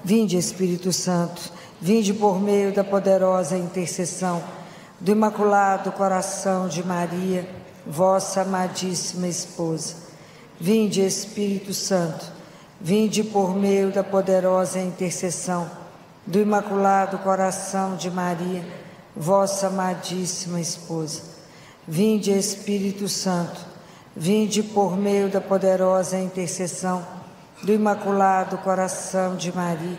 Vinde, Espírito Santo, vinde por meio da poderosa intercessão do Imaculado Coração de Maria, vossa amadíssima esposa. Vinde, Espírito Santo, vinde por meio da poderosa intercessão do Imaculado Coração de Maria, vossa amadíssima esposa. Vinde, Espírito Santo, vinde por meio da poderosa intercessão do Imaculado Coração de Maria,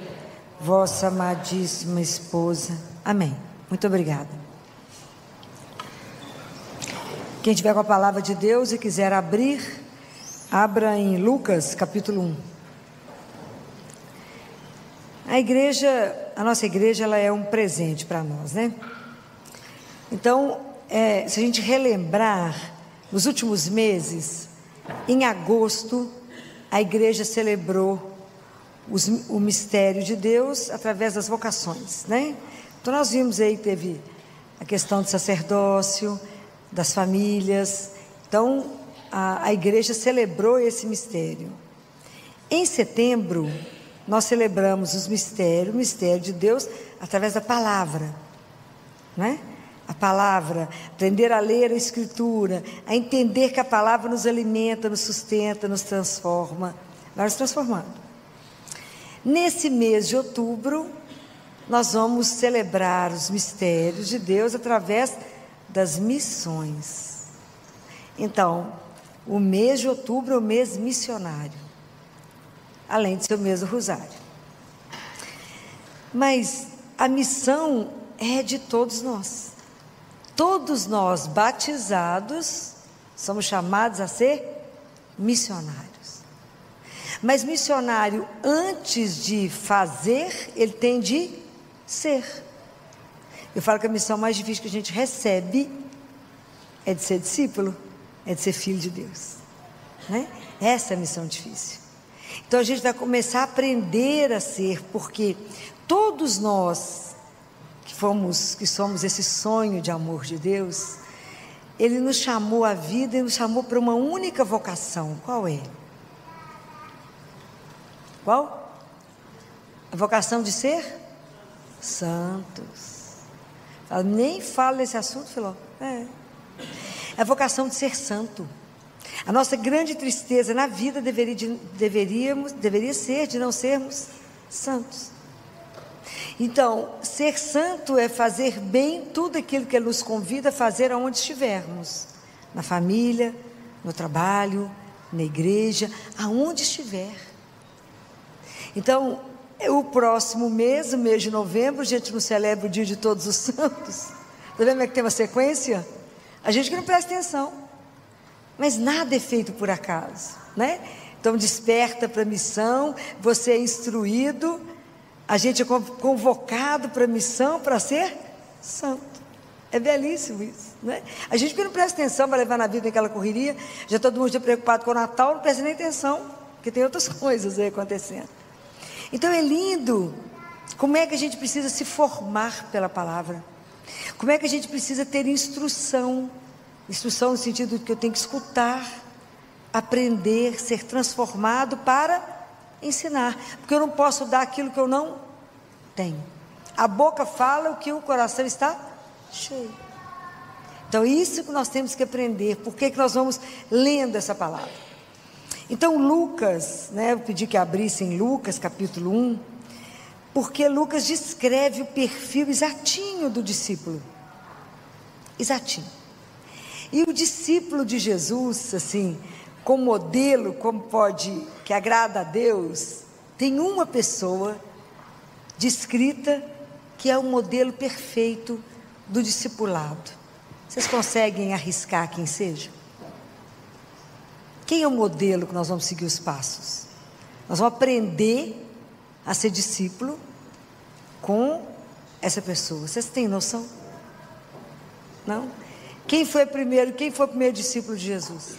vossa amadíssima esposa. Amém. Muito obrigada. Quem tiver com a palavra de Deus e quiser abrir, abra em Lucas, capítulo 1. A nossa igreja, ela é um presente para nós, né? Então, se a gente relembrar, nos últimos meses, em agosto, a igreja celebrou o mistério de Deus através das vocações, né? Então nós vimos aí, teve a questão do sacerdócio, das famílias. Então a igreja celebrou esse mistério. Em setembro nós celebramos o mistério de Deus através da palavra, né? A palavra, aprender a ler a Escritura, a entender que a palavra nos alimenta, nos sustenta, nos transforma, vai nos transformando. Nesse mês de outubro, nós vamos celebrar os mistérios de Deus através das missões. Então, o mês de outubro é o mês missionário, além de ser o mês do Rosário. Mas a missão é de todos nós. Todos nós, batizados, somos chamados a ser missionários. Mas missionário, antes de fazer, ele tem de ser. Eu falo que a missão mais difícil que a gente recebe é de ser discípulo, é de ser filho de Deus, né? Essa é a missão difícil. Então a gente vai começar a aprender a ser, porque todos nós que somos esse sonho de amor de Deus, Ele nos chamou à vida e nos chamou para uma única vocação. Qual é? Qual? A vocação de ser santos. Ela nem fala desse assunto, falou. É a vocação de ser santo. A nossa grande tristeza na vida deveria ser de não sermos santos. Então, ser santo é fazer bem tudo aquilo que Ele nos convida a fazer aonde estivermos, na família, no trabalho, na igreja, aonde estiver. Então, o próximo mês, o mês de novembro, a gente não celebra o dia de todos os santos. Está vendo como é que tem uma sequência? A gente que não presta atenção, mas nada é feito por acaso, né? Então, desperta para a missão, você é instruído. A gente é convocado para a missão para ser santo. É belíssimo isso, né? A gente que não presta atenção, vai levar na vida aquela correria, já todo mundo preocupado com o Natal, não presta nem atenção, porque tem outras coisas aí acontecendo. Então é lindo como é que a gente precisa se formar pela palavra, como é que a gente precisa ter instrução no sentido de que eu tenho que escutar, aprender, ser transformado para ensinar, porque eu não posso dar aquilo que eu não tenho. A boca fala o que o coração está cheio. Então isso que nós temos que aprender. Por que nós vamos lendo essa palavra? Então Lucas, né, eu pedi que abrissem Lucas capítulo 1, porque Lucas descreve o perfil exatinho do discípulo, exatinho. E o discípulo de Jesus, assim, com modelo, como pode, que agrada a Deus, tem uma pessoa descrita que é o modelo perfeito do discipulado. Vocês conseguem arriscar quem seja? Quem é o modelo que nós vamos seguir os passos? Nós vamos aprender a ser discípulo com essa pessoa. Vocês têm noção? Não? Quem foi o primeiro discípulo de Jesus?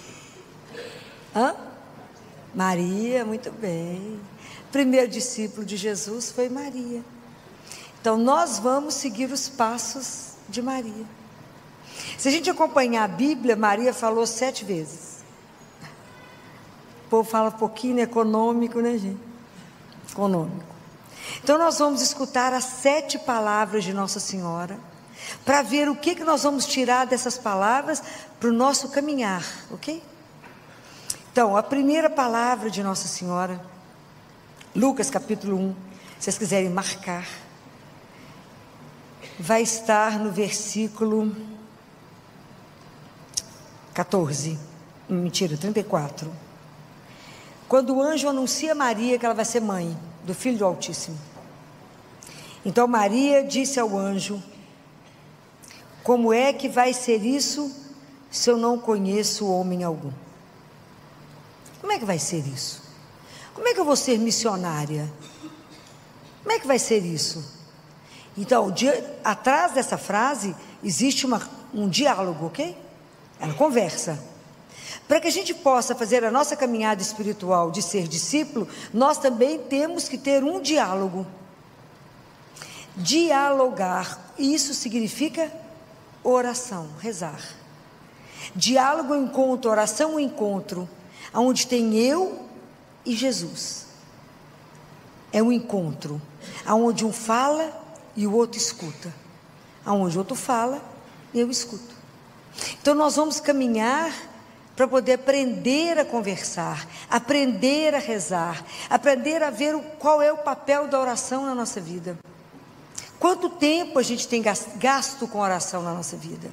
Maria, muito bem. Primeiro discípulo de Jesus foi Maria. Então nós vamos seguir os passos de Maria. Se a gente acompanhar a Bíblia, Maria falou 7 vezes. O povo fala um pouquinho econômico, né, gente? Econômico. Então nós vamos escutar as 7 palavras de Nossa Senhora, para ver o que nós vamos tirar dessas palavras para o nosso caminhar, ok? Então, a primeira palavra de Nossa Senhora, Lucas capítulo 1, se vocês quiserem marcar, vai estar no versículo 34. Quando o anjo anuncia a Maria que ela vai ser mãe do Filho do Altíssimo. Então Maria disse ao anjo: como é que vai ser isso se eu não conheço homem algum? Como é que vai ser isso? Como é que eu vou ser missionária? Como é que vai ser isso? Então, atrás dessa frase existe um diálogo, ok? Ela conversa. Para que a gente possa fazer a nossa caminhada espiritual de ser discípulo, nós também temos que ter um diálogo. Dialogar, isso significa oração, rezar. Diálogo, encontro, oração, encontro, onde tem eu e Jesus. É um encontro, onde um fala e o outro escuta, onde o outro fala e eu escuto. Então nós vamos caminhar para poder aprender a conversar, aprender a rezar, aprender a ver qual é o papel da oração na nossa vida. Quanto tempo a gente tem gasto com oração na nossa vida?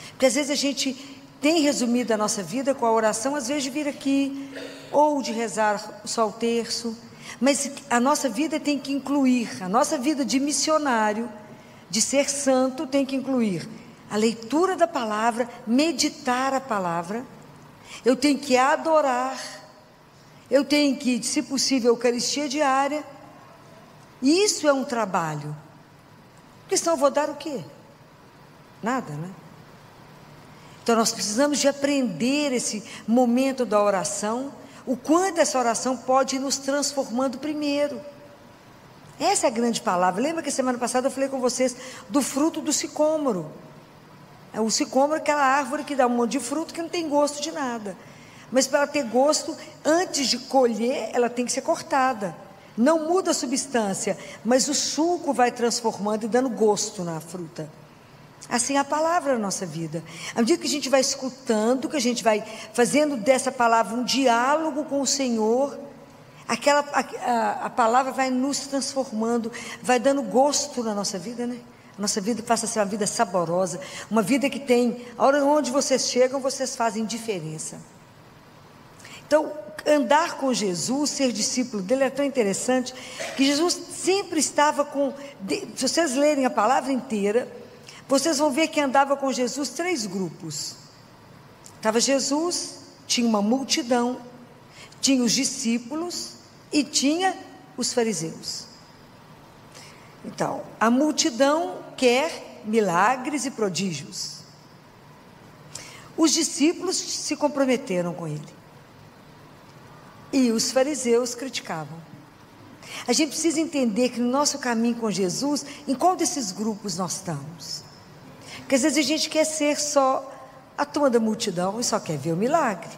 Porque às vezes a gente tem resumido a nossa vida com a oração, às vezes de vir aqui, ou de rezar só o terço, mas a nossa vida tem que incluir, a nossa vida de missionário, de ser santo, tem que incluir a leitura da palavra, meditar a palavra. Eu tenho que adorar, eu tenho que, se possível, Eucaristia diária. E isso é um trabalho, porque senão eu vou dar o quê? Nada, né? Então nós precisamos de aprender esse momento da oração, o quanto essa oração pode ir nos transformando primeiro. Essa é a grande palavra. Lembra que semana passada eu falei com vocês do fruto do sicômoro? O sicômoro é aquela árvore que dá um monte de fruto que não tem gosto de nada. Mas para ela ter gosto, antes de colher, ela tem que ser cortada. Não muda a substância, mas o suco vai transformando e dando gosto na fruta. Assim é a palavra na nossa vida. À medida que a gente vai escutando, que a gente vai fazendo dessa palavra um diálogo com o Senhor, a palavra vai nos transformando, vai dando gosto na nossa vida, né? A nossa vida passa a ser uma vida saborosa, uma vida que tem, a hora onde vocês chegam, vocês fazem diferença. Então, andar com Jesus, ser discípulo dele é tão interessante, que Jesus sempre estava se vocês lerem a palavra inteira, vocês vão ver que andava com Jesus 3 grupos. Estava Jesus, tinha uma multidão, tinha os discípulos e tinha os fariseus. Então, a multidão quer milagres e prodígios. Os discípulos se comprometeram com ele. E os fariseus criticavam. A gente precisa entender que no nosso caminho com Jesus, em qual desses grupos nós estamos? Porque às vezes a gente quer ser só a turma da multidão e só quer ver o milagre.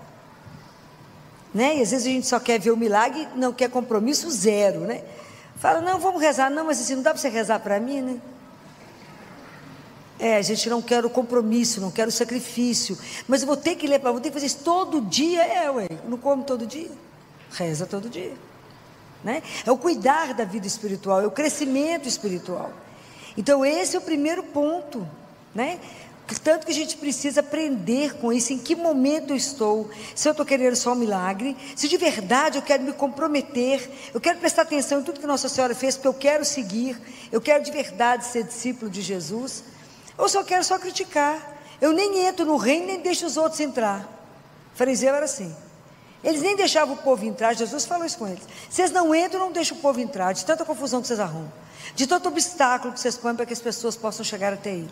Né? E às vezes a gente só quer ver o milagre e não quer compromisso zero, né? Fala, não, vamos rezar, não, mas assim, não dá para você rezar para mim, né? A gente não quer o compromisso, não quer o sacrifício, mas eu vou ter que ler, vou ter que fazer isso todo dia, não como todo dia, reza todo dia, né? É o cuidar da vida espiritual, é o crescimento espiritual. Então esse é o primeiro ponto, né? Tanto que a gente precisa aprender com isso, em que momento eu estou, se eu estou querendo só um milagre, se de verdade eu quero me comprometer, eu quero prestar atenção em tudo que Nossa Senhora fez, porque eu quero seguir, eu quero de verdade ser discípulo de Jesus, ou se eu quero só criticar, eu nem entro no reino, nem deixo os outros entrar. O fariseu era assim, eles nem deixavam o povo entrar, Jesus falou isso com eles, vocês não entram, não deixam o povo entrar, de tanta confusão que vocês arrumam, de tanto obstáculo que vocês põem para que as pessoas possam chegar até ele.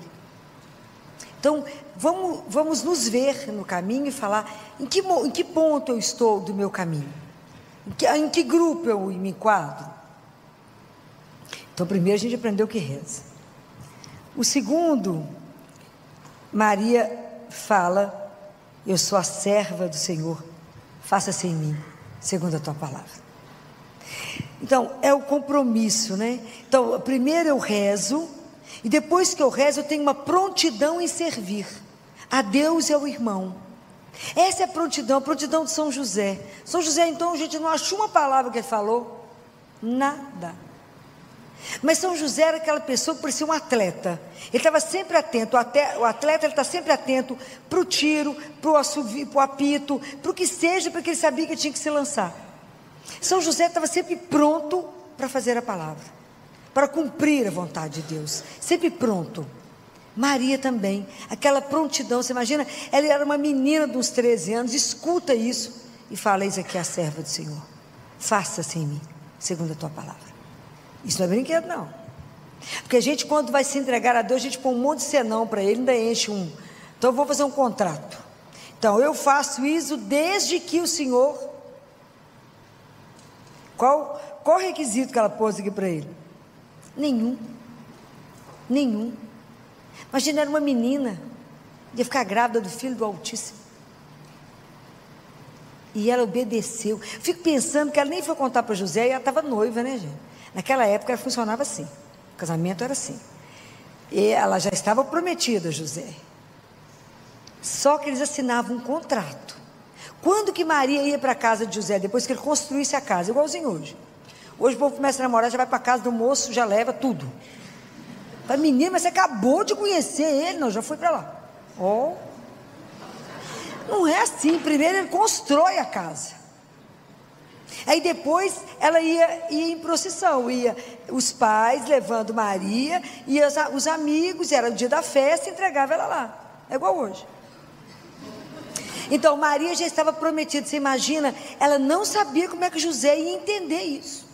Então, vamos nos ver no caminho e falar em que ponto eu estou do meu caminho, em que grupo eu me enquadro. Então, primeiro a gente aprendeu que reza. O segundo, Maria fala, eu sou a serva do Senhor, faça-se em mim, segundo a tua palavra. Então, é o compromisso, né? Então, primeiro eu rezo, e depois que eu rezo, eu tenho uma prontidão em servir a Deus e ao irmão. Essa é a prontidão de São José. São José, então, a gente não achou uma palavra que ele falou, nada. Mas São José era aquela pessoa que parecia um atleta. Ele estava sempre atento. O atleta, ele está sempre atento para o tiro, para o assovio, para o apito, para o que seja, porque ele sabia que tinha que se lançar. São José estava sempre pronto para fazer a palavra, para cumprir a vontade de Deus, sempre pronto. Maria também, aquela prontidão. Você imagina, ela era uma menina de uns 13 anos, escuta isso e fala: eis aqui a serva do Senhor, faça-se em mim segundo a tua palavra. Isso não é brinquedo, não. Porque a gente, quando vai se entregar a Deus, a gente põe um monte de senão para ele, ainda enche um. Então eu vou fazer um contrato. Então eu faço isso desde que o Senhor. Qual o requisito que ela pôs aqui para ele? Nenhum. Imagina, era uma menina, ia ficar grávida do Filho do Altíssimo. E ela obedeceu. Fico pensando que ela nem foi contar para José, e ela estava noiva, né, gente? Naquela época ela funcionava assim, o casamento era assim. E ela já estava prometida a José. Só que eles assinavam um contrato. Quando que Maria ia para a casa de José? Depois que ele construísse a casa, igualzinho hoje. Hoje o povo começa a namorar, já vai para a casa do moço, já leva tudo. Fala: menina, mas você acabou de conhecer ele. Não, já fui para lá. Não é assim. Primeiro ele constrói a casa. Aí depois ela ia em procissão, ia os pais levando Maria, e os amigos, era o dia da festa, entregava ela lá. É igual hoje. Então Maria já estava prometida. Você imagina, ela não sabia como é que José ia entender isso.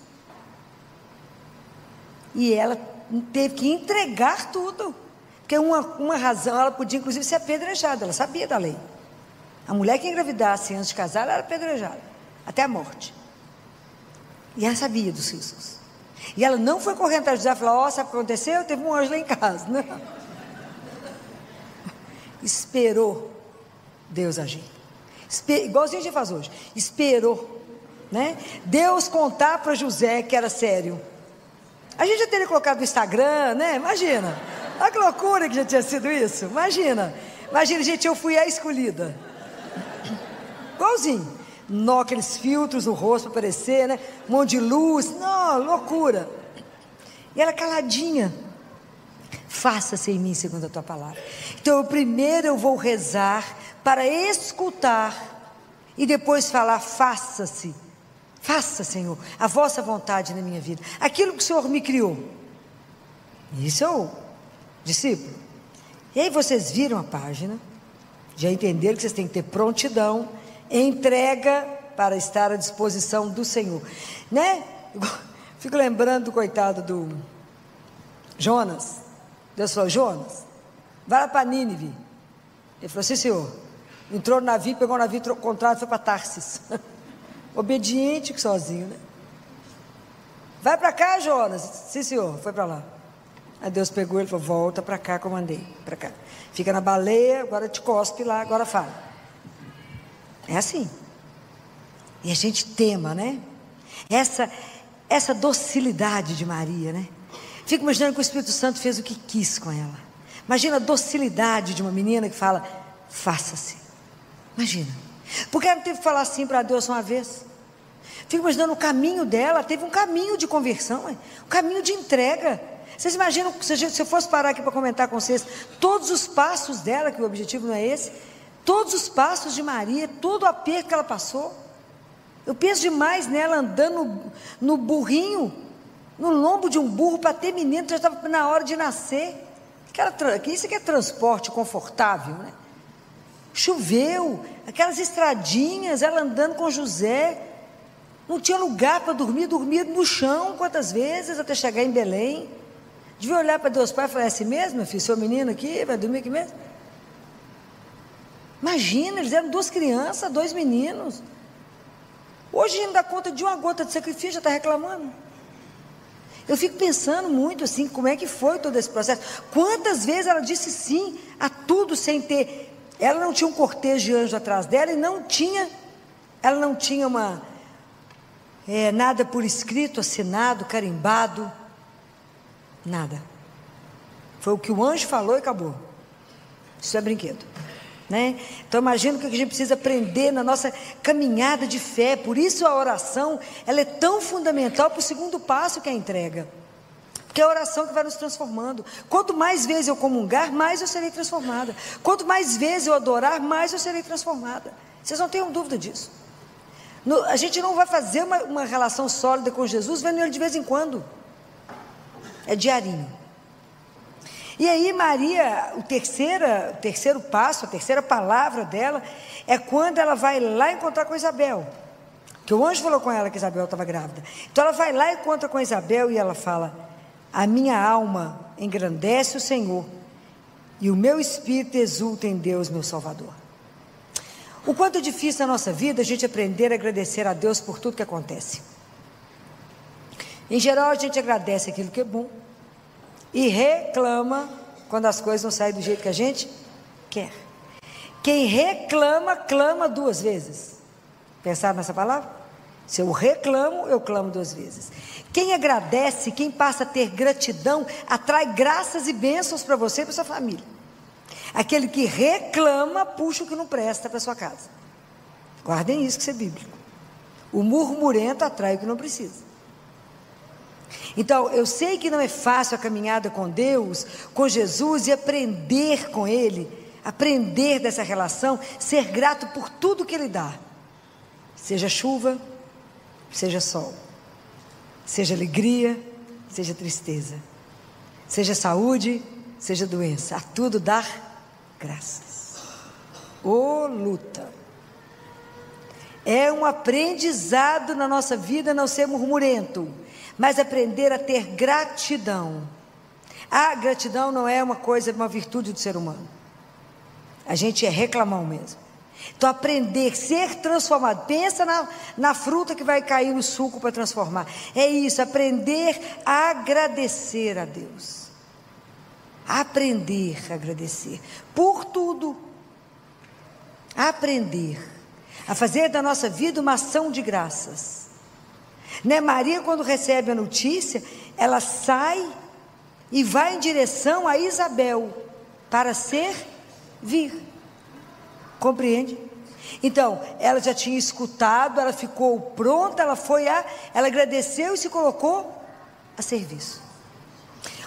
E ela teve que entregar tudo. Porque uma razão, ela podia inclusive ser apedrejada, ela sabia da lei. A mulher que engravidasse antes de casar, ela era apedrejada, até a morte. E ela sabia dos riscos. E ela não foi correndo atrás de José e falou: sabe o que aconteceu? Teve um anjo lá em casa. Não. Esperou Deus agir. Igualzinho a gente faz hoje. Esperou, né? Deus contar para José que era sério. A gente já teria colocado no Instagram, né? Imagina. Olha que loucura que já tinha sido isso. Imagina, gente, eu fui a escolhida. Igualzinho. Aqueles filtros no rosto para aparecer, né? Um monte de luz. Não, loucura. E ela caladinha. Faça-se em mim segundo a tua palavra. Então, primeiro eu vou rezar para escutar e depois falar: faça-se. Faça, Senhor, a vossa vontade na minha vida. Aquilo que o Senhor me criou. Isso é o discípulo. E aí vocês viram a página, já entenderam que vocês têm que ter prontidão, entrega para estar à disposição do Senhor, né? Fico lembrando do coitado do Jonas. Deus falou: Jonas, vai lá para Nínive. Ele falou: sim, Senhor. Entrou no navio, pegou o navio, trocou o contrato e foi para Tarsis. Obediente que sozinho, né? Vai para cá, Jonas. Sim, Senhor. Foi para lá. Aí Deus pegou ele e falou: volta para cá que eu mandei. Para cá. Fica na baleia, agora te cospe lá, agora fala. É assim. E a gente tema, né? Essa docilidade de Maria, né? Fico imaginando que o Espírito Santo fez o que quis com ela. Imagina a docilidade de uma menina que fala: faça-se. Imagina. Porque ela não teve que falar assim para Deus uma vez. Fico imaginando o caminho dela. Teve um caminho de conversão, um caminho de entrega. Vocês imaginam, se eu fosse parar aqui para comentar com vocês todos os passos dela, que o objetivo não é esse, todos os passos de Maria, todo o aperto que ela passou. Eu penso demais nela andando no burrinho, no lombo de um burro para ter menino, já estava na hora de nascer. Isso aqui é transporte confortável, né? Choveu, aquelas estradinhas, ela andando com José, não tinha lugar para dormir, dormia no chão quantas vezes até chegar em Belém. Devia olhar para Deus Pai e falar: é assim mesmo, meu filho, seu menino aqui, vai dormir aqui mesmo? Imagina, eles eram 2 crianças, 2 meninos. Hoje a gente não dá conta de uma gota de sacrifício, já está reclamando. Eu fico pensando muito assim, como é que foi todo esse processo. Quantas vezes ela disse sim a tudo sem ter... Ela não tinha um cortejo de anjo atrás dela e ela não tinha uma... nada por escrito, assinado, carimbado, nada. Foi o que o anjo falou e acabou. Isso é brinquedo, né? Então imagina o que a gente precisa aprender na nossa caminhada de fé. Por isso a oração, ela é tão fundamental para o segundo passo, que é a entrega. Porque é a oração que vai nos transformando. Quanto mais vezes eu comungar, mais eu serei transformada. Quanto mais vezes eu adorar, mais eu serei transformada. Vocês não tenham dúvida disso. A gente não vai fazer uma relação sólida com Jesus vendo ele de vez em quando. É diarinho. E aí Maria, o terceiro passo, a terceira palavra dela, é quando ela vai lá encontrar com Isabel. Porque o anjo falou com ela que Isabel estava grávida. Então ela vai lá e encontra com Isabel e ela fala: a minha alma engrandece o Senhor, e o meu espírito exulta em Deus, meu Salvador. O quanto é difícil na nossa vida a gente aprender a agradecer a Deus por tudo que acontece. Em geral a gente agradece aquilo que é bom e reclama quando as coisas não saem do jeito que a gente quer. Quem reclama, clama duas vezes. Pensaram nessa palavra? Se eu reclamo, eu clamo duas vezes. Quem agradece, quem passa a ter gratidão, atrai graças e bênçãos para você e para sua família. Aquele que reclama, puxa o que não presta para sua casa. Guardem isso, que isso é bíblico. O murmurento atrai o que não precisa. Então, eu sei que não é fácil a caminhada com Deus, com Jesus, e aprender com Ele, aprender dessa relação, ser grato por tudo que Ele dá. Seja chuva, seja sol, seja alegria, seja tristeza, seja saúde, seja doença, a tudo dar graças. Ô luta! É um aprendizado na nossa vida não ser murmurento, mas aprender a ter gratidão. A gratidão não é uma coisa, uma virtude do ser humano. A gente é reclamão mesmo. Então aprender, ser transformado. Pensa na fruta que vai cair no suco para transformar. É isso, aprender a agradecer a Deus. Aprender a agradecer por tudo. Aprender a fazer da nossa vida uma ação de graças. Né? Maria, quando recebe a notícia, ela sai e vai em direção a Isabel para servir. Compreende? Então, ela já tinha escutado, ela ficou pronta, ela agradeceu e se colocou a serviço.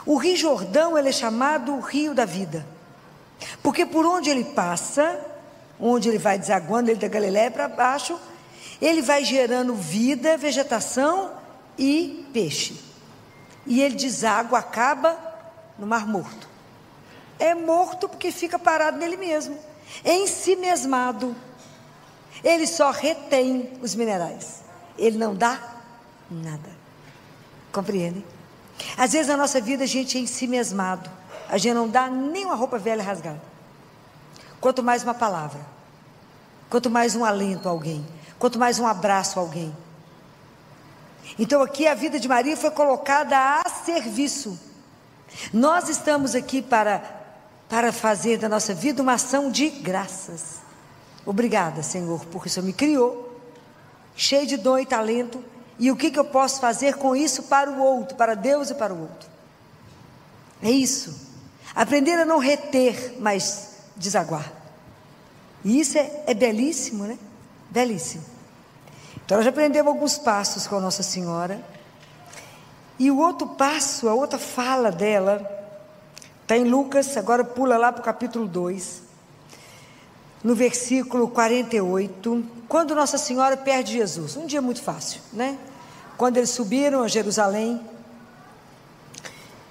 O Rio Jordão, ele é chamado o Rio da Vida, porque por onde ele passa, onde ele vai desaguando, ele da Galileia para baixo, ele vai gerando vida, vegetação e peixe. E ele deságua, acaba no Mar Morto. É morto porque fica parado nele mesmo, ensimesmado. Ele só retém os minerais, ele não dá nada. Compreendem? Às vezes na nossa vida a gente é ensimesmado, a gente não dá nem uma roupa velha rasgada, quanto mais uma palavra, quanto mais um alento a alguém, quanto mais um abraço a alguém. Então aqui a vida de Maria foi colocada a serviço. Nós estamos aqui para fazer da nossa vida uma ação de graças. Obrigada, Senhor, porque o Senhor me criou, cheio de dom e talento, e o que eu posso fazer com isso para o outro, para Deus e para o outro. É isso. Aprender a não reter, mas desaguar. E isso é belíssimo, né? Belíssimo. Então nós já aprendemos alguns passos com a Nossa Senhora. E o outro passo, a outra fala dela, está em Lucas, agora pula lá para o capítulo 2, no versículo 48, quando Nossa Senhora perde Jesus. Um dia muito fácil, né? Quando eles subiram a Jerusalém,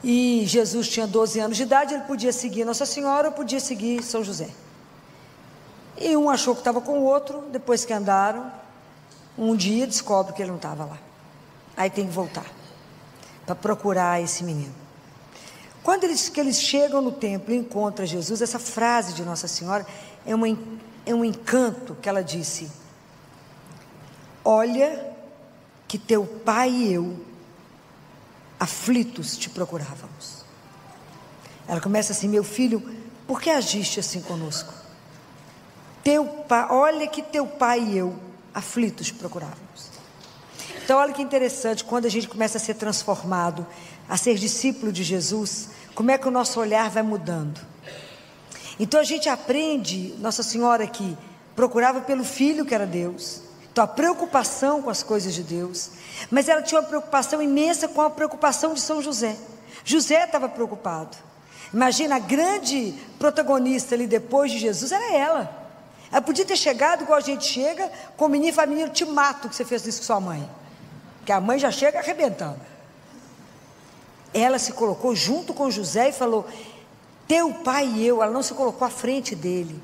e Jesus tinha 12 anos de idade, ele podia seguir Nossa Senhora ou podia seguir São José. E um achou que estava com o outro, depois que andaram, um dia descobre que ele não estava lá. Aí tem que voltar para procurar esse menino. Quando eles chegam no templo e encontram Jesus, essa frase de Nossa Senhora é um encanto que ela disse: olha que teu pai e eu, aflitos, te procurávamos. Ela começa assim: meu filho, por que agiste assim conosco? Olha que teu pai e eu, aflitos, te procurávamos. Então olha que interessante, quando a gente começa a ser transformado, a ser discípulo de Jesus, como é que o nosso olhar vai mudando. Então a gente aprende, Nossa Senhora que procurava pelo Filho que era Deus, então a preocupação com as coisas de Deus, mas ela tinha uma preocupação imensa com a preocupação de São José. José estava preocupado. Imagina, a grande protagonista ali depois de Jesus era ela. Ela podia ter chegado igual a gente chega, com o menino e falar: menino, te mato que você fez isso com sua mãe, porque a mãe já chega arrebentando. Ela se colocou junto com José e falou: teu pai e eu. Ela não se colocou à frente dele.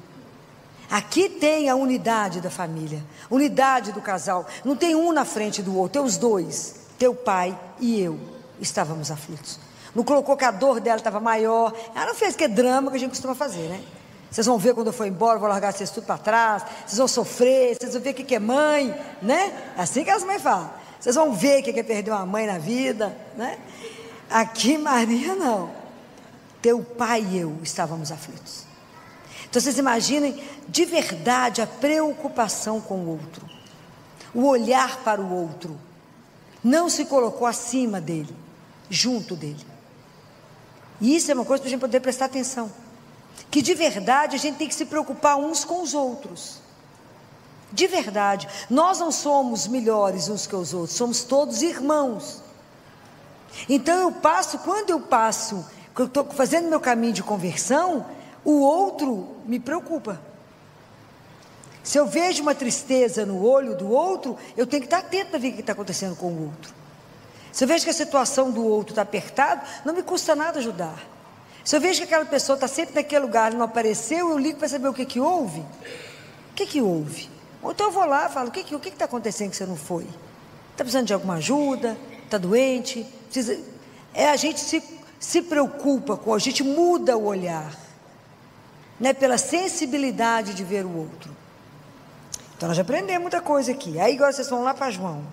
Aqui tem a unidade da família, unidade do casal, não tem um na frente do outro, tem os dois, teu pai e eu estávamos aflitos. Não colocou que a dor dela estava maior. Ela não fez que drama que a gente costuma fazer, né? Vocês vão ver quando eu for embora, eu vou largar vocês tudo para trás, vocês vão sofrer, vocês vão ver o que é mãe, né? É assim que as mães falam. Vocês vão ver o que é perder uma mãe na vida, né? Aqui Maria não. Teu pai e eu estávamos aflitos. Então vocês imaginem de verdade a preocupação com o outro, o olhar para o outro. Não se colocou acima dele, junto dele. E isso é uma coisa para a gente poder prestar atenção, que de verdade a gente tem que se preocupar uns com os outros. De verdade, nós não somos melhores uns que os outros, somos todos irmãos. Então quando eu estou fazendo meu caminho de conversão, o outro me preocupa. Se eu vejo uma tristeza no olho do outro, eu tenho que estar atento a ver o que está acontecendo com o outro. Se eu vejo que a situação do outro está apertada, não me custa nada ajudar. Se eu vejo que aquela pessoa está sempre naquele lugar e não apareceu, eu ligo para saber o que houve. O que houve? Ou então eu vou lá e falo: o que está acontecendo que você não foi? Está precisando de alguma ajuda? Está doente? Precisa... a gente se preocupa a gente muda o olhar, né, pela sensibilidade de ver o outro. Então nós já aprendemos muita coisa aqui. Aí agora vocês vão lá para João.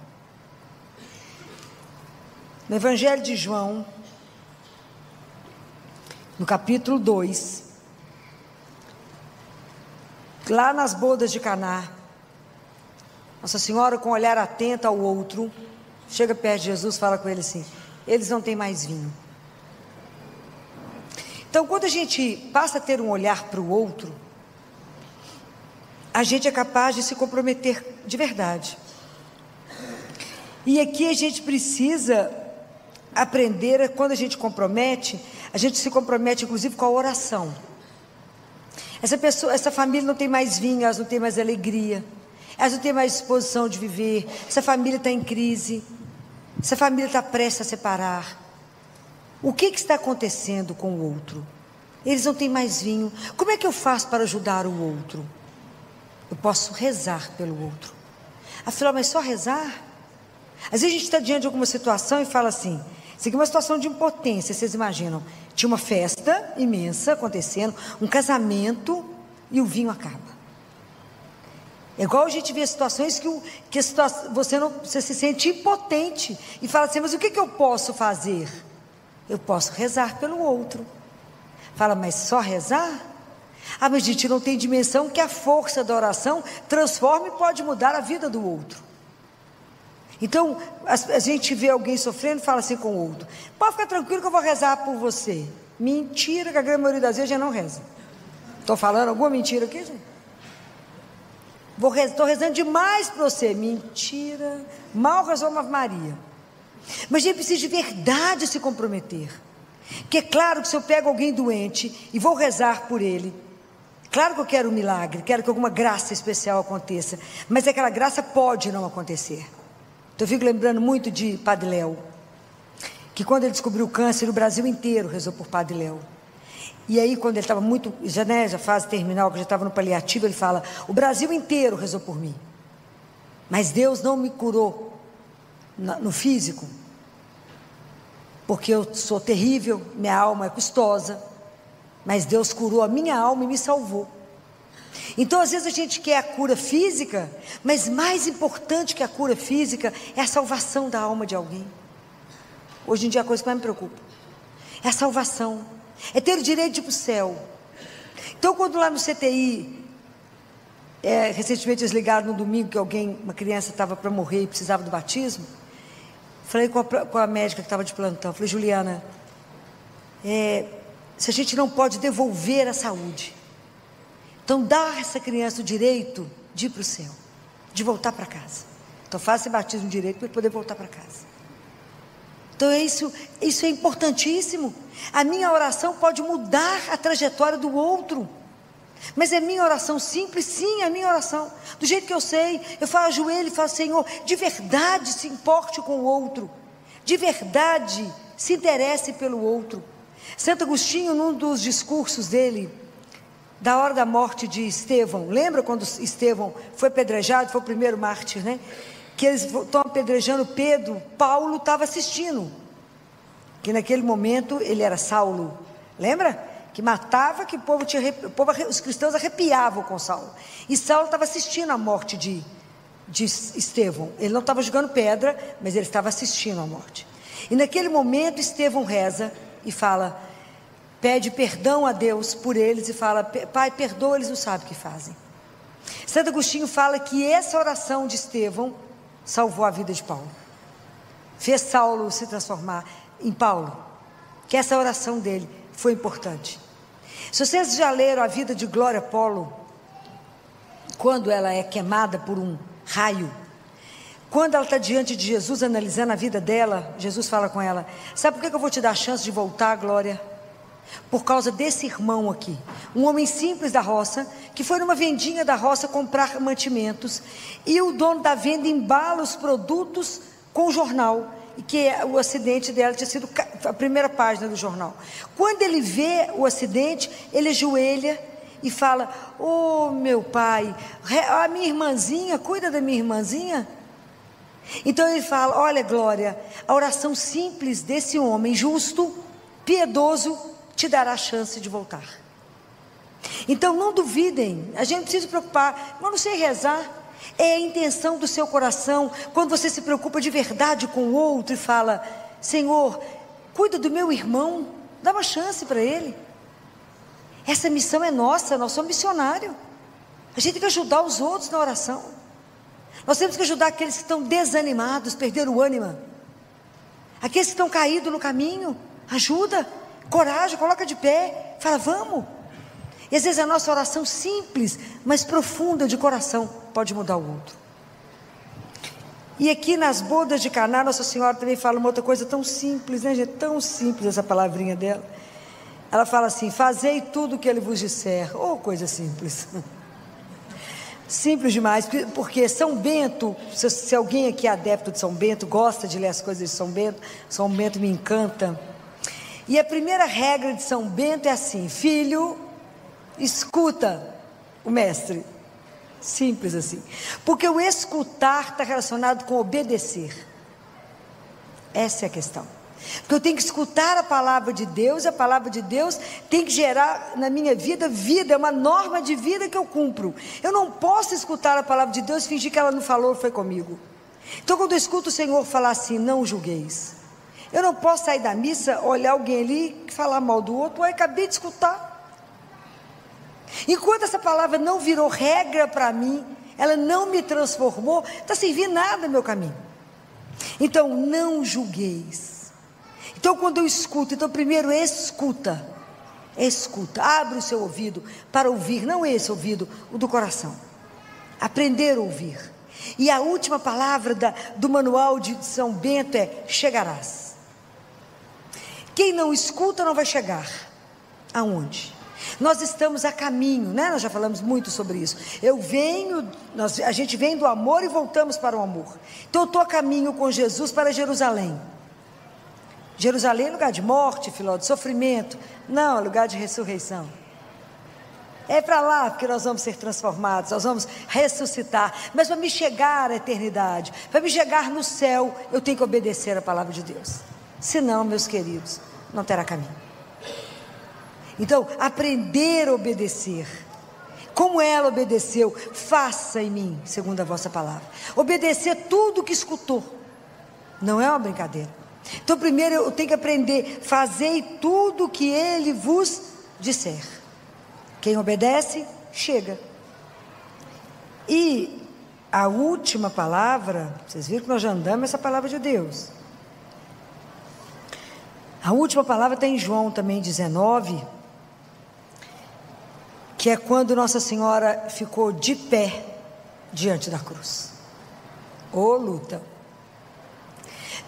No Evangelho de João, no capítulo 2, lá nas bodas de Caná, Nossa Senhora, com um olhar atento ao outro, chega perto de Jesus e fala com ele assim: eles não têm mais vinho. Então, quando a gente passa a ter um olhar para o outro, a gente é capaz de se comprometer de verdade. E aqui a gente precisa aprender, quando a gente compromete, a gente se compromete inclusive com a oração. Essa família não tem mais vinho, elas não têm mais alegria, elas não têm mais disposição de viver, essa família está em crise, essa família está prestes a separar. O que está acontecendo com o outro? Eles não têm mais vinho. Como é que eu faço para ajudar o outro? Eu posso rezar pelo outro. Afinal, mas só rezar? Às vezes a gente está diante de alguma situação e fala assim: isso aqui é uma situação de impotência. Vocês imaginam, tinha uma festa imensa acontecendo, um casamento, e o vinho acaba. É igual a gente vê situações que você se sente impotente e fala assim: mas o que eu posso fazer? Eu posso rezar pelo outro. Fala: mas só rezar? Ah, mas a gente não tem dimensão que a força da oração transforma e pode mudar a vida do outro. Então, a gente vê alguém sofrendo e fala assim com o outro: pode ficar tranquilo que eu vou rezar por você. Mentira, que a grande maioria das vezes já não reza. Estou falando alguma mentira aqui, gente? Estou rezando demais para você. Mentira, mal rezou uma Ave Maria. Mas a gente precisa de verdade se comprometer. Porque é claro que se eu pego alguém doente e vou rezar por ele, claro que eu quero um milagre, quero que alguma graça especial aconteça, mas aquela graça pode não acontecer. Então eu fico lembrando muito de Padre Léo, que quando ele descobriu o câncer, o Brasil inteiro rezou por Padre Léo. E aí quando ele estava muito, já fase terminal, que já estava no paliativo, ele fala: o Brasil inteiro rezou por mim, mas Deus não me curou no físico, porque eu sou terrível, minha alma é custosa, mas Deus curou a minha alma e me salvou. Então às vezes a gente quer a cura física, mas mais importante que a cura física é a salvação da alma de alguém. Hoje em dia a coisa que mais me preocupa é a salvação, é ter o direito de ir para o céu. Então quando lá no CTI Recentemente eles ligaram no domingo que uma criança estava para morrer e precisava do batismo. Falei com a médica que estava de plantão, falei, Juliana, se a gente não pode devolver a saúde, então dá a essa criança o direito de ir para o céu, de voltar para casa. Então faça esse batismo direito para ele poder voltar para casa. Então isso é importantíssimo. A minha oração pode mudar a trajetória do outro. Mas é minha oração simples? Sim, é minha oração. Do jeito que eu sei, eu falo ajoelho e falo, Senhor, de verdade se importe com o outro. De verdade se interesse pelo outro. Santo Agostinho, num dos discursos dele, da hora da morte de Estevão, lembra quando Estevão foi apedrejado, foi o primeiro mártir, né? Que eles estão apedrejando Pedro, Paulo estava assistindo, que naquele momento ele era Saulo, lembra? Que matava, que os cristãos arrepiavam com Saulo, e Saulo estava assistindo a morte de Estevão, ele não estava jogando pedra, mas ele estava assistindo a morte, e naquele momento Estevão reza e fala, pede perdão a Deus por eles, e fala, Pai, perdoa, eles não sabem o que fazem. Santo Agostinho fala que essa oração de Estevão salvou a vida de Paulo, fez Saulo se transformar em Paulo, que essa oração dele foi importante. Se vocês já leram a vida de Glória Polo, quando ela é queimada por um raio, quando ela está diante de Jesus analisando a vida dela, Jesus fala com ela, sabe por que eu vou te dar a chance de voltar, Glória? Por causa desse irmão aqui, um homem simples da roça, que foi numa vendinha da roça comprar mantimentos, e o dono da venda embala os produtos com o jornal, e que o acidente dela tinha sido a primeira página do jornal. Quando ele vê o acidente, ele ajoelha e fala, ô meu pai, a minha irmãzinha, cuida da minha irmãzinha. Então ele fala, olha Glória, a oração simples desse homem justo, piedoso, te dará a chance de voltar. Então não duvidem, a gente precisa se preocupar, mas não sei rezar, é a intenção do seu coração, quando você se preocupa de verdade com o outro e fala, Senhor, cuida do meu irmão, dá uma chance para ele. Essa missão é nossa, nós somos missionários, a gente tem que ajudar os outros na oração, nós temos que ajudar aqueles que estão desanimados, perderam o ânimo, aqueles que estão caídos no caminho, ajuda, coragem, coloca de pé, fala vamos. E às vezes a nossa oração simples, mas profunda de coração, pode mudar o outro. E aqui nas bodas de Caná, Nossa Senhora também fala uma outra coisa tão simples, né gente? Tão simples essa palavrinha dela. Ela fala assim, fazei tudo o que ele vos disser. Oh, coisa simples. Simples demais, porque São Bento, se alguém aqui é adepto de São Bento, gosta de ler as coisas de São Bento me encanta. E a primeira regra de São Bento é assim, filho, escuta o mestre. Simples assim, porque o escutar está relacionado com obedecer. Essa é a questão, porque eu tenho que escutar a palavra de Deus, e a palavra de Deus tem que gerar na minha vida, é uma norma de vida que eu cumpro. Eu não posso escutar a palavra de Deus e fingir que ela não falou, foi comigo. Então quando eu escuto o Senhor falar assim, não julgueis, eu não posso sair da missa, olhar alguém ali, falar mal do outro, eu acabei de escutar. Enquanto essa palavra não virou regra para mim, ela não me transformou, está servindo nada no meu caminho. Então não julgueis. Então quando eu escuto, então primeiro escuta, abre o seu ouvido para ouvir, não esse ouvido, o do coração, aprender a ouvir. E a última palavra do manual de São Bento é Chegarás. Quem não escuta não vai chegar. Aonde? Nós estamos a caminho, né? Nós já falamos muito sobre isso. A gente vem do amor e voltamos para o amor. Então eu estou a caminho com Jesus para Jerusalém. Jerusalém é lugar de morte, filó, de sofrimento. Não, é lugar de ressurreição. É para lá que nós vamos ser transformados, nós vamos ressuscitar. Mas para me chegar à eternidade, para me chegar no céu, eu tenho que obedecer a palavra de Deus. Senão, meus queridos, não terá caminho. Então, aprender a obedecer. Como ela obedeceu, faça em mim, segundo a vossa palavra. Obedecer tudo o que escutou. Não é uma brincadeira. Então, primeiro eu tenho que aprender, fazei tudo o que ele vos disser. Quem obedece, chega. E a última palavra, vocês viram que nós já andamos essa palavra de Deus. A última palavra está em João também 19, que é quando Nossa Senhora ficou de pé diante da cruz. Ô luta!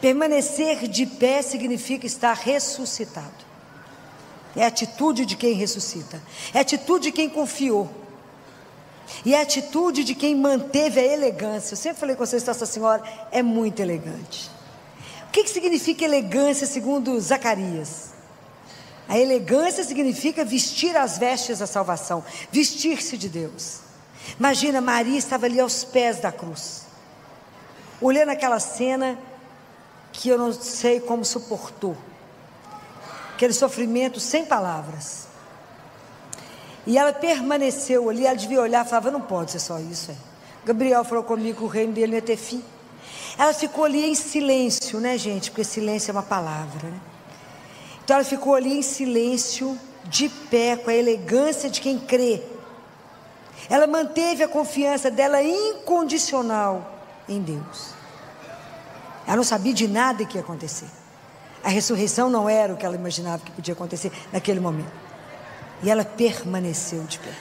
Permanecer de pé significa estar ressuscitado. É a atitude de quem ressuscita, é a atitude de quem confiou, e é a atitude de quem manteve a elegância. Eu sempre falei com vocês que Nossa Senhora é muito elegante. O que significa elegância segundo Zacarias? A elegância significa vestir as vestes da salvação, vestir-se de Deus. Imagina, Maria estava ali aos pés da cruz, olhando aquela cena que eu não sei como suportou, aquele sofrimento sem palavras. E ela permaneceu ali, ela devia olhar e falava, não pode ser só isso. Gabriel falou comigo que o reino dele não ia ter fim. Ela ficou ali em silêncio, né, gente? Porque silêncio é uma palavra, né? Então ela ficou ali em silêncio, de pé, com a elegância de quem crê. Ela manteve a confiança dela incondicional em Deus. Ela não sabia de nada que ia acontecer. A ressurreição não era o que ela imaginava que podia acontecer naquele momento. E ela permaneceu de pé.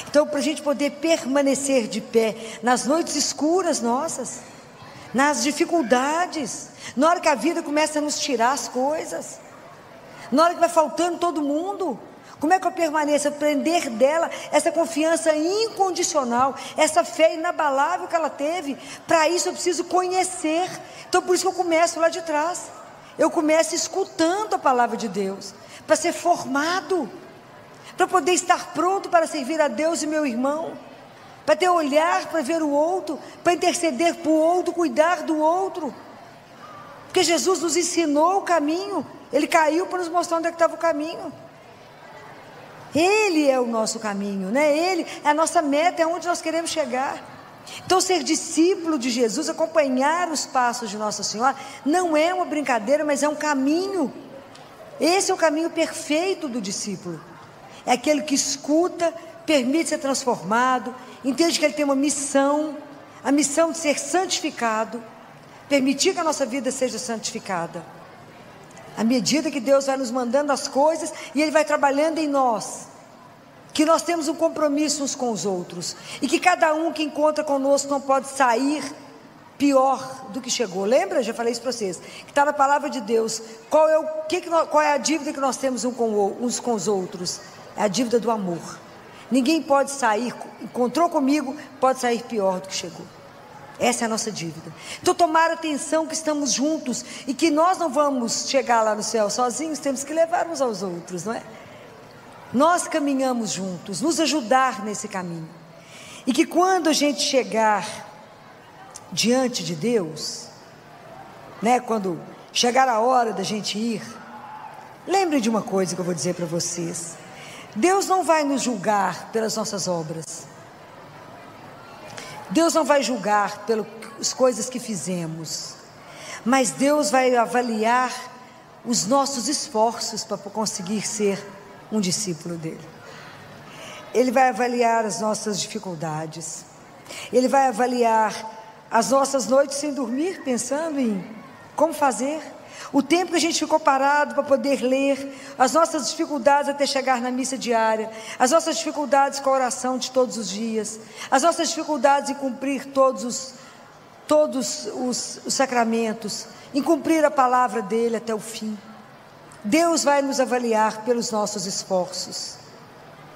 Então, para a gente poder permanecer de pé nas noites escuras nossas, nas dificuldades, na hora que a vida começa a nos tirar as coisas, na hora que vai faltando todo mundo, como é que eu permaneço? Aprender dela essa confiança incondicional, essa fé inabalável que ela teve. Para isso eu preciso conhecer. Então por isso que eu começo lá de trás. Eu começo escutando a palavra de Deus, para ser formado, para poder estar pronto para servir a Deus e meu irmão, para ter olhar para ver o outro, para interceder por outro, cuidar do outro. Porque Jesus nos ensinou o caminho. Ele caiu para nos mostrar onde é que estava o caminho. Ele é o nosso caminho, né? Ele é a nossa meta, é onde nós queremos chegar. Então ser discípulo de Jesus, acompanhar os passos de Nossa Senhora, não é uma brincadeira, mas é um caminho. Esse é o caminho perfeito do discípulo. É aquele que escuta, permite ser transformado, entende que ele tem uma missão, a missão de ser santificado, permitir que a nossa vida seja santificada. À medida que Deus vai nos mandando as coisas e Ele vai trabalhando em nós, que nós temos um compromisso uns com os outros, e que cada um que encontra conosco não pode sair pior do que chegou. Lembra? Já falei isso para vocês, que está na palavra de Deus. Qual é a dívida que nós temos uns com os outros? É a dívida do amor. Ninguém pode sair, encontrou comigo, pode sair pior do que chegou. Essa é a nossa dívida. Então tomar atenção que estamos juntos, e que nós não vamos chegar lá no céu sozinhos, temos que levar uns aos outros, não é? Nós caminhamos juntos, nos ajudar nesse caminho. E que quando a gente chegar diante de Deus, né, quando chegar a hora da gente ir, lembre de uma coisa que eu vou dizer para vocês. Deus não vai nos julgar pelas nossas obras. Deus não vai julgar pelas coisas que fizemos, mas Deus vai avaliar os nossos esforços para conseguir ser um discípulo dele. Ele vai avaliar as nossas dificuldades, Ele vai avaliar as nossas noites sem dormir, pensando em como fazer, o tempo que a gente ficou parado para poder ler, as nossas dificuldades até chegar na missa diária, as nossas dificuldades com a oração de todos os dias, as nossas dificuldades em cumprir todos os sacramentos, em cumprir a palavra dele até o fim. Deus vai nos avaliar pelos nossos esforços,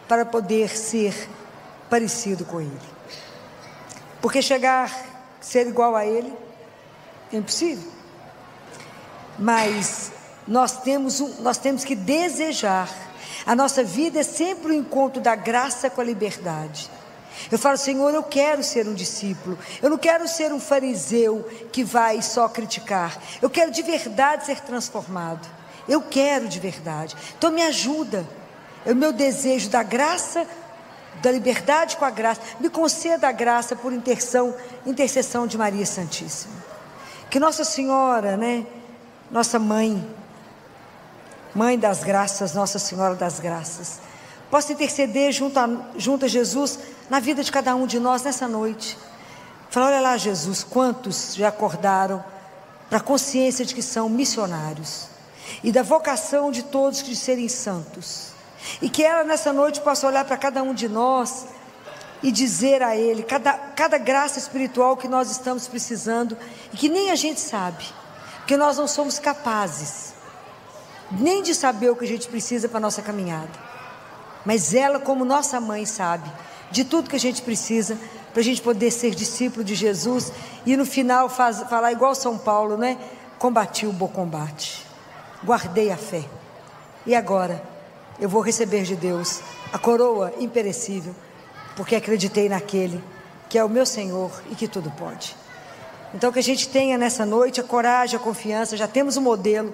para poder ser parecido com Ele. Porque ser igual a Ele, é impossível. Mas nós temos que desejar. A nossa vida é sempre o encontro da graça com a liberdade. Eu falo, Senhor, eu quero ser um discípulo. Eu não quero ser um fariseu que vai só criticar. Eu quero de verdade ser transformado. Eu quero de verdade. Então me ajuda. É o meu desejo da graça, da liberdade com a graça. Me conceda a graça por intercessão de Maria Santíssima. Que Nossa Senhora, né? Nossa mãe das graças, Nossa Senhora das graças, possa interceder junto a Jesus na vida de cada um de nós nessa noite. Fala, olha lá, Jesus, quantos já acordaram para a consciência de que são missionários e da vocação de todos de serem santos, e que ela nessa noite possa olhar para cada um de nós e dizer a Ele cada graça espiritual que nós estamos precisando e que nem a gente sabe, porque nós não somos capazes nem de saber o que a gente precisa para a nossa caminhada, mas ela, como nossa mãe, sabe de tudo que a gente precisa para a gente poder ser discípulo de Jesus e no final falar igual São Paulo, né? Combati o bom combate, guardei a fé, e agora eu vou receber de Deus a coroa imperecível, porque acreditei naquele que é o meu Senhor e que tudo pode. Então que a gente tenha nessa noite a coragem, a confiança, já temos um modelo,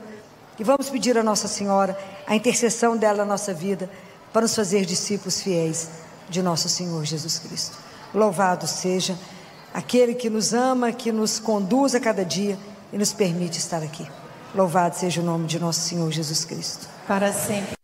e vamos pedir a Nossa Senhora a intercessão dela na nossa vida, para nos fazer discípulos fiéis de nosso Senhor Jesus Cristo. Louvado seja aquele que nos ama, que nos conduz a cada dia e nos permite estar aqui. Louvado seja o nome de nosso Senhor Jesus Cristo. Para sempre.